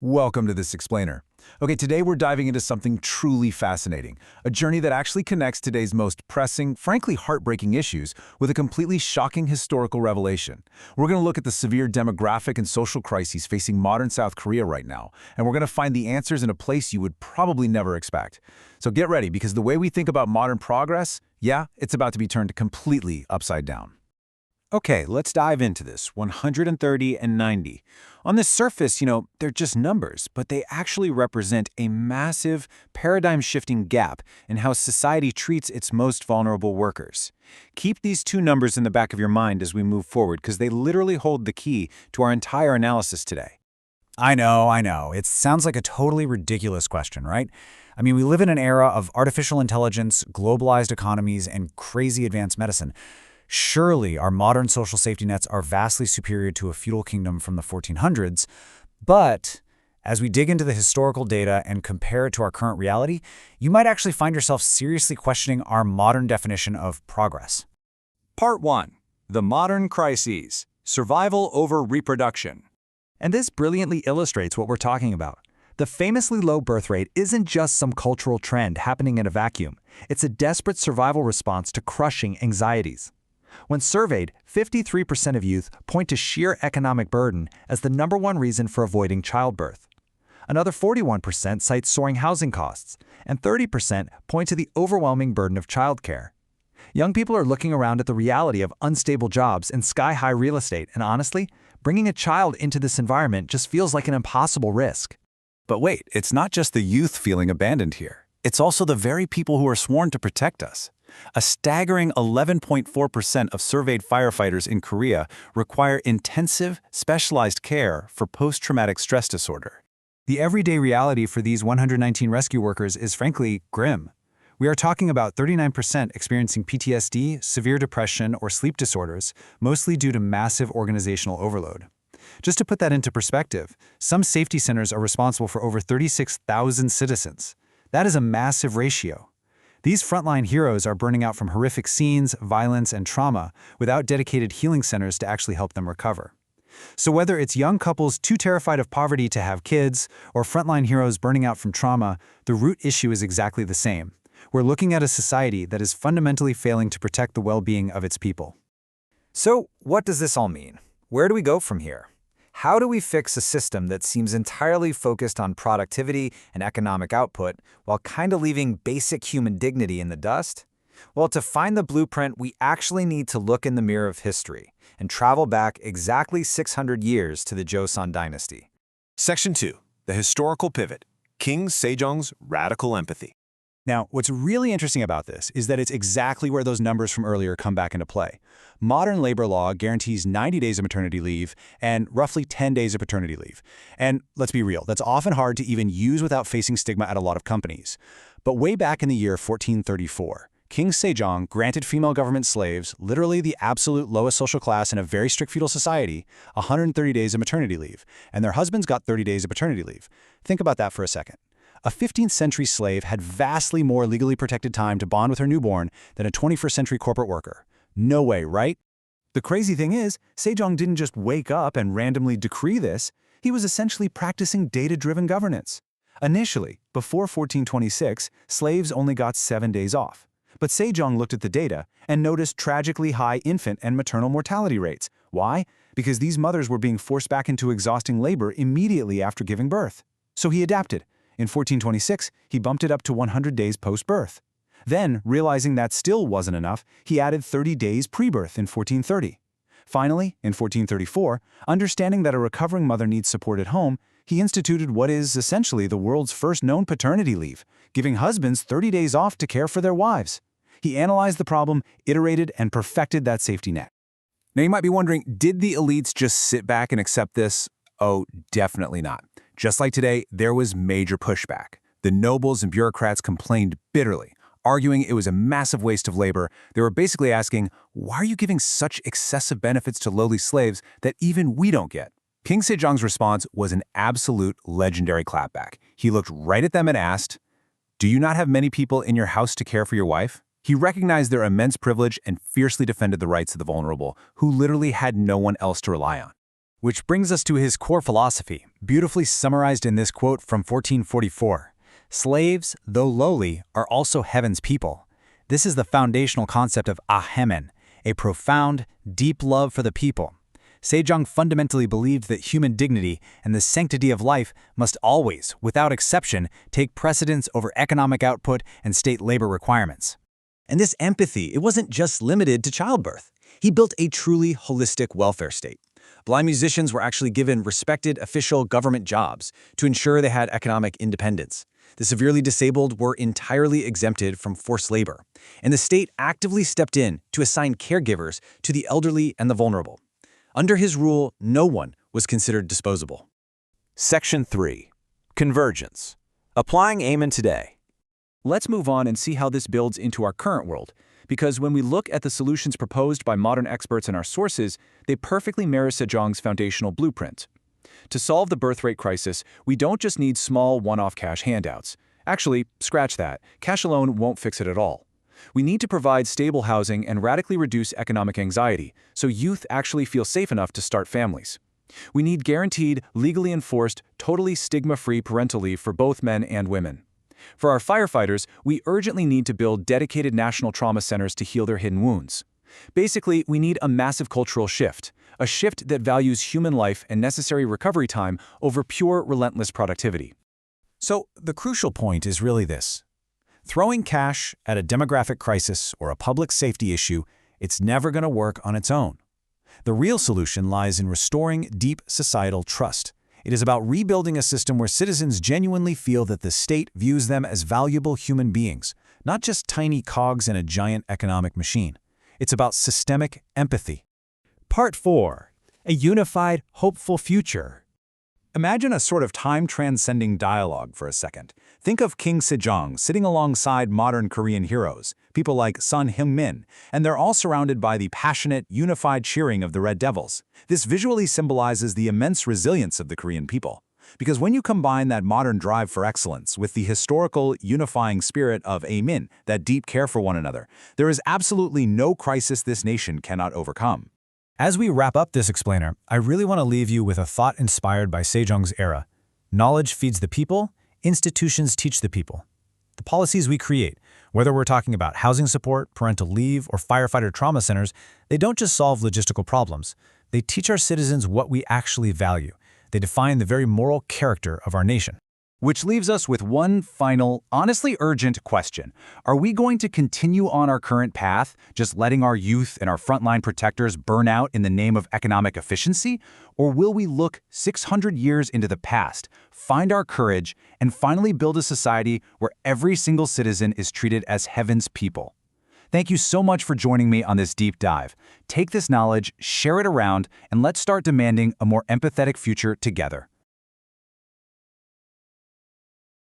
Welcome to this explainer. Okay, today we're diving into something truly fascinating, a journey that actually connects today's most pressing, frankly heartbreaking issues with a completely shocking historical revelation. We're going to look at the severe demographic and social crises facing modern South Korea right now, and we're going to find the answers in a place you would probably never expect. So get ready, because the way we think about modern progress, it's about to be turned completely upside down. Okay, let's dive into this. 130 and 90. On the surface, they're just numbers, but they actually represent a massive, paradigm-shifting gap in how society treats its most vulnerable workers. Keep these two numbers in the back of your mind as we move forward, because they literally hold the key to our entire analysis today. I know. It sounds like a totally ridiculous question, right? I mean, we live in an era of artificial intelligence, globalized economies, and crazy advanced medicine. Surely our modern social safety nets are vastly superior to a feudal kingdom from the 1400s, but as we dig into the historical data and compare it to our current reality, you might actually find yourself seriously questioning our modern definition of progress. Part 1. The Modern Crises. Survival over Reproduction. And this brilliantly illustrates what we're talking about. The famously low birth rate isn't just some cultural trend happening in a vacuum. It's a desperate survival response to crushing anxieties. When surveyed, 53% of youth point to sheer economic burden as the #1 reason for avoiding childbirth. Another 41% cite soaring housing costs, and 30% point to the overwhelming burden of childcare. Young people are looking around at the reality of unstable jobs and sky-high real estate, and honestly, bringing a child into this environment just feels like an impossible risk. But wait, it's not just the youth feeling abandoned here. It's also the very people who are sworn to protect us. A staggering 11.4% of surveyed firefighters in Korea require intensive, specialized care for post-traumatic stress disorder. The everyday reality for these 119 rescue workers is frankly grim. We are talking about 39% experiencing PTSD, severe depression, or sleep disorders, mostly due to massive organizational overload. Just to put that into perspective, some safety centers are responsible for over 36,000 citizens. That is a massive ratio. These frontline heroes are burning out from horrific scenes, violence, and trauma without dedicated healing centers to actually help them recover. So whether it's young couples too terrified of poverty to have kids, or frontline heroes burning out from trauma, the root issue is exactly the same. We're looking at a society that is fundamentally failing to protect the well-being of its people. So, what does this all mean? Where do we go from here? How do we fix a system that seems entirely focused on productivity and economic output while kind of leaving basic human dignity in the dust? Well, to find the blueprint, we actually need to look in the mirror of history and travel back exactly 600 years to the Joseon dynasty. Section 2. The Historical Pivot. King Sejong's Radical Empathy. Now, what's really interesting about this is that it's exactly where those numbers from earlier come back into play. Modern labor law guarantees 90 days of maternity leave and roughly 10 days of paternity leave. And let's be real, that's often hard to even use without facing stigma at a lot of companies. But way back in the year 1434, King Sejong granted female government slaves, literally the absolute lowest social class in a very strict feudal society, 130 days of maternity leave, and their husbands got 30 days of paternity leave. Think about that for a second. A 15th century slave had vastly more legally protected time to bond with her newborn than a 21st century corporate worker. No way, right? The crazy thing is, Sejong didn't just wake up and randomly decree this. He was essentially practicing data-driven governance. Initially, before 1426, slaves only got 7 days off. But Sejong looked at the data and noticed tragically high infant and maternal mortality rates. Why? Because these mothers were being forced back into exhausting labor immediately after giving birth. So he adapted. In 1426, he bumped it up to 100 days post-birth. Then, realizing that still wasn't enough, he added 30 days pre-birth in 1430. Finally, in 1434, understanding that a recovering mother needs support at home, he instituted what is essentially the world's first known paternity leave, giving husbands 30 days off to care for their wives. He analyzed the problem, iterated, and perfected that safety net. Now you might be wondering, did the elites just sit back and accept this? Oh, definitely not. Just like today, there was major pushback. The nobles and bureaucrats complained bitterly, arguing it was a massive waste of labor. They were basically asking, why are you giving such excessive benefits to lowly slaves that even we don't get? King Sejong's response was an absolute legendary clapback. He looked right at them and asked, "Do you not have many people in your house to care for your wife?" He recognized their immense privilege and fiercely defended the rights of the vulnerable, who literally had no one else to rely on. Which brings us to his core philosophy, beautifully summarized in this quote from 1444. Slaves, though lowly, are also heaven's people. This is the foundational concept of ahemen, a profound, deep love for the people. Sejong fundamentally believed that human dignity and the sanctity of life must always, without exception, take precedence over economic output and state labor requirements. And this empathy, it wasn't just limited to childbirth. He built a truly holistic welfare state. Blind musicians were actually given respected official government jobs to ensure they had economic independence. The severely disabled were entirely exempted from forced labor, and the state actively stepped in to assign caregivers to the elderly and the vulnerable. Under his rule, no one was considered disposable. Section 3. Convergence. Applying Amen today. Let's move on and see how this builds into our current world, because when we look at the solutions proposed by modern experts in our sources, they perfectly mirror Sejong's foundational blueprint. To solve the birth rate crisis, we don't just need small one-off cash handouts. Actually, scratch that. Cash alone won't fix it at all. We need to provide stable housing and radically reduce economic anxiety, so youth actually feel safe enough to start families. We need guaranteed, legally enforced, totally stigma-free parental leave for both men and women. For our firefighters, we urgently need to build dedicated national trauma centers to heal their hidden wounds. Basically, we need a massive cultural shift, a shift that values human life and necessary recovery time over pure, relentless productivity. So, the crucial point is really this. Throwing cash at a demographic crisis or a public safety issue, it's never going to work on its own. The real solution lies in restoring deep societal trust. It is about rebuilding a system where citizens genuinely feel that the state views them as valuable human beings, not just tiny cogs in a giant economic machine. It's about systemic empathy. Part 4. A unified, hopeful future. Imagine a sort of time-transcending dialogue for a second. Think of King Sejong sitting alongside modern Korean heroes, people like Sun Heung-min, and they're all surrounded by the passionate, unified cheering of the Red Devils. This visually symbolizes the immense resilience of the Korean people. Because when you combine that modern drive for excellence with the historical, unifying spirit of Amin, that deep care for one another, there is absolutely no crisis this nation cannot overcome. As we wrap up this explainer, I really want to leave you with a thought inspired by Sejong's era. Knowledge feeds the people, institutions teach the people. The policies we create, whether we're talking about housing support, parental leave, or firefighter trauma centers, they don't just solve logistical problems. They teach our citizens what we actually value. They define the very moral character of our nation. Which leaves us with one final, honestly urgent question. Are we going to continue on our current path, just letting our youth and our frontline protectors burn out in the name of economic efficiency? Or will we look 600 years into the past, find our courage, and finally build a society where every single citizen is treated as heaven's people? Thank you so much for joining me on this deep dive. Take this knowledge, share it around, and let's start demanding a more empathetic future together.